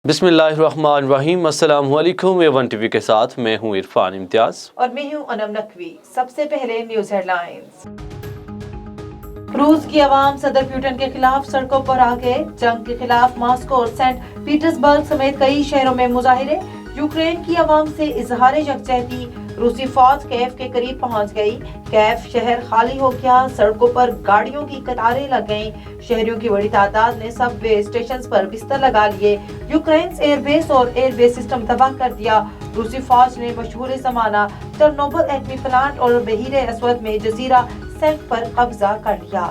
बिस्मिल्लाहिर्रहमानिर्रहीम। अस्सलाम वालेकुम। A1 टीवी के साथ मैं हूँ इरफान इम्तियाज और मैं हूँ अनम नकवी। सबसे पहले न्यूज़ हेडलाइंस। रूस की आवाम सदर पुतिन के खिलाफ सड़कों पर आ गए। जंग के खिलाफ मॉस्को और सेंट पीटर्सबर्ग समेत कई शहरों में मुजाहिरे। यूक्रेन की आवाम से इजहार यकजहती। रूसी फौज कैफ के करीब पहुंच गई। कैफ शहर खाली हो गया। सड़कों पर गाड़ियों की कतारें लग गईं। शहरियों की बड़ी तादाद ने सबवे स्टेशंस पर बिस्तर लगा लिए। यूक्रेन एयरबेस और एयरबेस सिस्टम तबाह कर दिया। रूसी फौज ने मशहूर जमाना चेरनोबिल एटमी प्लांट और बहीरे असवद में जजीरा सेंट पर कब्जा कर लिया।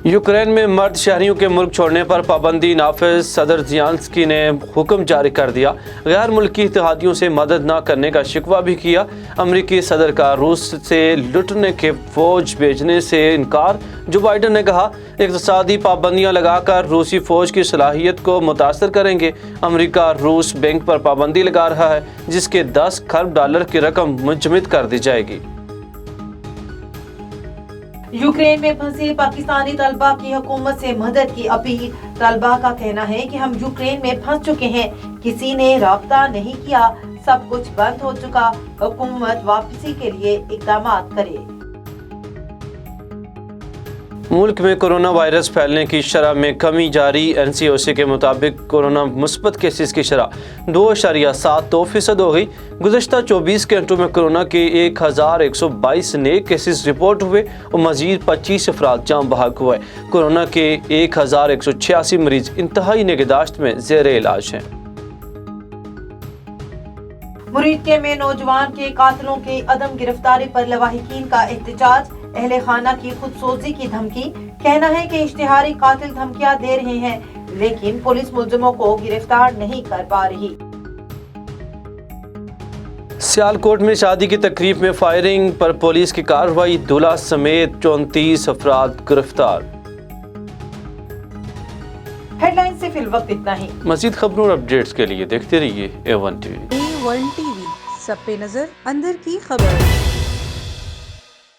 यूक्रेन में मर्द शहरियों के मुल्क छोड़ने पर पाबंदी नाफिज। सदर ज़ेलेंस्की ने हुक्म जारी कर दिया। गैर मुल्की इत्तेहादियों से मदद न करने का शिकवा भी किया। अमरीकी सदर का रूस से लुटने के फौज भेजने से इनकार। जो बाइडन ने कहा इक़्तिसादी पाबंदियां लगाकर रूसी फौज की सलाहियत को मुतासर करेंगे। अमरीका रूस बैंक पर पाबंदी लगा रहा है जिसके 10 खरब डॉलर की रकम मुंजमद कर दी जाएगी। यूक्रेन में फंसे पाकिस्तानी तलबा की हुकूमत से मदद की अपील। तलबा का कहना है कि हम यूक्रेन में फंस चुके हैं, किसी ने राब्ता नहीं किया, सब कुछ बंद हो चुका। हुकूमत वापसी के लिए इक़दाम करे। मुल्क में कोरोना वायरस फैलने की शरह में कमी जारी। NCOC के मुताबिक कोरोना मुस्बत केसेस की शरह 2.72% हो गई। गुज़श्ता 24 घंटों में कोरोना के 1122 नए केसेस रिपोर्ट हुए और मजीद 25 अफराद जान बहक हुए। कोरोना के 1186 मरीज इंतहाई निगहदाश्त में ज़ेर इलाज हैं। मुरीदके में नौजवान के कातिलों के अदम गिरफ्तारी पर लवाहिकीन का एहतजाज। अहले खाना की खुदसोजी की धमकी। कहना है कि इश्तिहारी कातिल धमकियां दे रहे हैं लेकिन पुलिस मुलजिमों को गिरफ्तार नहीं कर पा रही। सियालकोट में शादी की तकरीब में फायरिंग पर पुलिस की कार्रवाई। दूल्हा समेत 34 अफराद गिरफ्तार। हेडलाइन से फिल वक्त इतना ही। मज़ीद खबरों और अपडेट्स के लिए देखते रहिए A1 टीवी। A1 टीवी, सब पे नजर, अंदर की खबर।